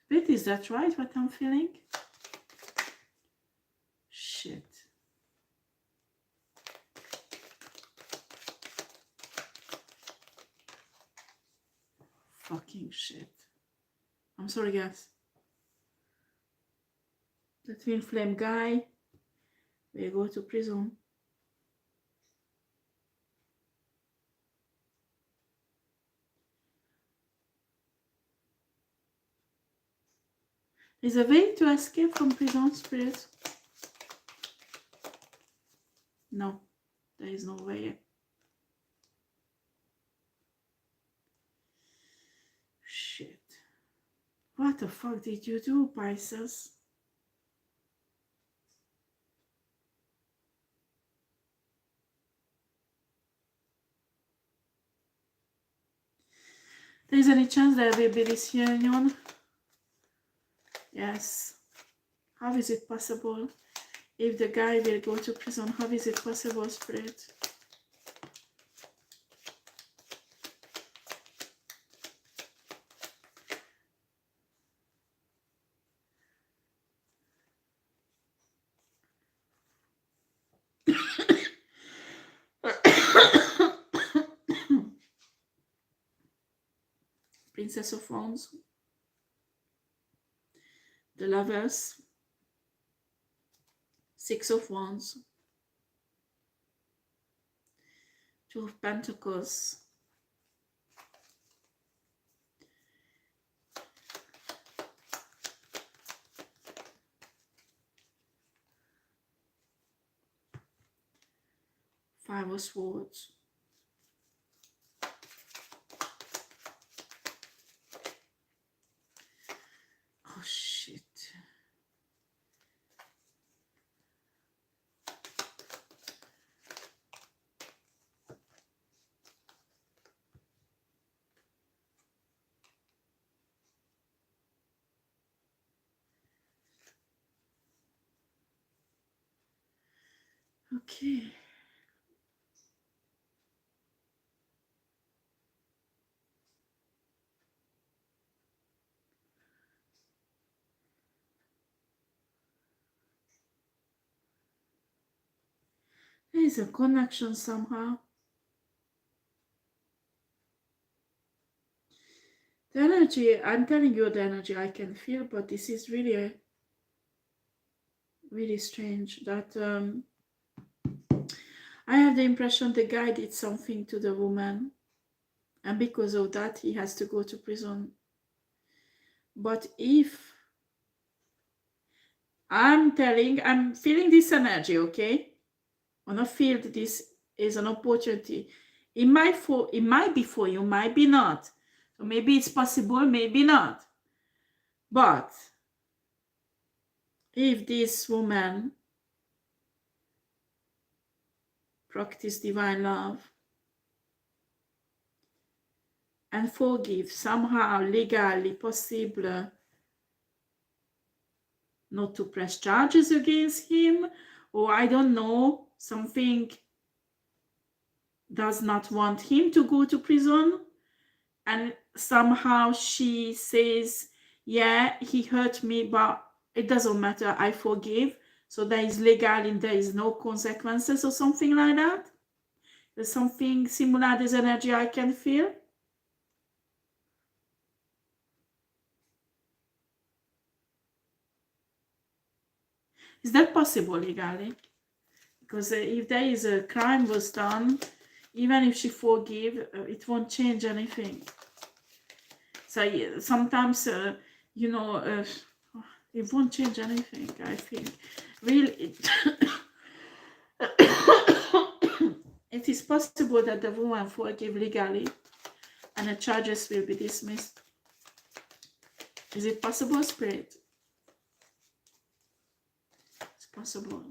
Speaker 1: But is that right, what I'm feeling? Shit. Fucking shit. I'm sorry, guys. The twin flame guy will go to prison. Is a way to escape from prison, Spirit? No, there is no way. Shit. What the fuck did you do, Pisces? There is any chance there will be this union? Yes. How is it possible? If the guy will go to prison, how is it possible, Spirit? Princess of Wands. The Lovers. Six of Wands. Two of Pentacles. Five of Swords. Oh shit. Okay. There is a connection somehow. The energy, I'm telling you the energy I can feel, but this is really, really strange that I have the impression the guy did something to the woman. and because of that he has to go to prison. But if I'm feeling this energy, okay? On a field, this is an opportunity. It might be for you, might be not. So maybe it's possible, maybe not. But if this woman practice divine love and forgive somehow legally possible, not to press charges against him, or I don't know, something does not want him to go to prison, and somehow she says, yeah, he hurt me, but it doesn't matter, I forgive, so there is legal and there is no consequences or something like that. There's something similar, this energy I can feel. Is that possible legally? Because if there is a crime was done, even if she forgive, it won't change anything. So yeah, sometimes, you know, it won't change anything, I think. Really, it is possible that the woman forgive legally and the charges will be dismissed. Is it possible, Spirit? It's possible.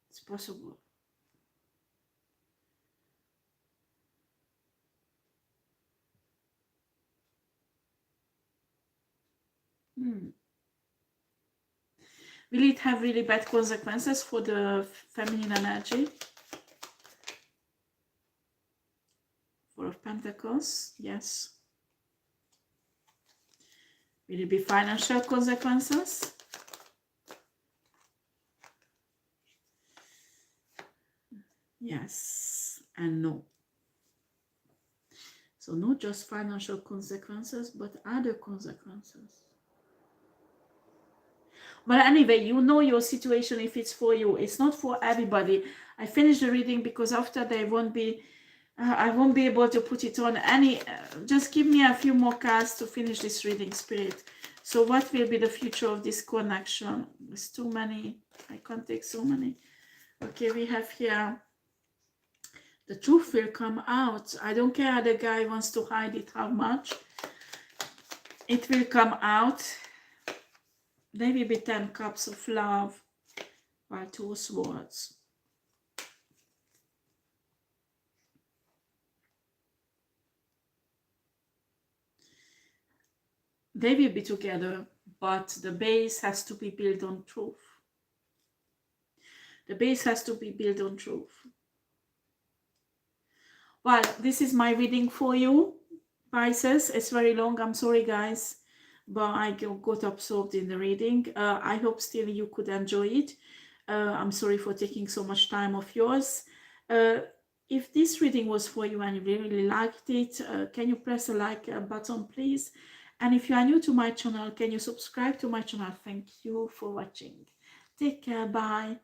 Speaker 1: It's possible. Will it have really bad consequences for the feminine energy? Four of Pentacles, yes. Will it be financial consequences? Yes and no. So not just financial consequences, but other consequences. But anyway, you know your situation if it's for you. It's not for everybody. I finished the reading because after there won't be, I won't be able to put it on any. Just give me a few more cards to finish this reading, Spirit. So what will be the future of this connection? There's too many. I can't take so many. Okay, we have here. The truth will come out. I don't care how the guy wants to hide it, how much. It will come out. There will be 10 cups of love by 2 swords. They will be together, but the base has to be built on truth. The base has to be built on truth. Well, this is my reading for you, Pisces. It's very long. I'm sorry, guys, but I got absorbed in the reading. I hope still you could enjoy it. I'm sorry for taking so much time of yours. If this reading was for you and you really liked it, can you press the like button, please? And if you are new to my channel, can you subscribe to my channel? Thank you for watching. Take care. Bye.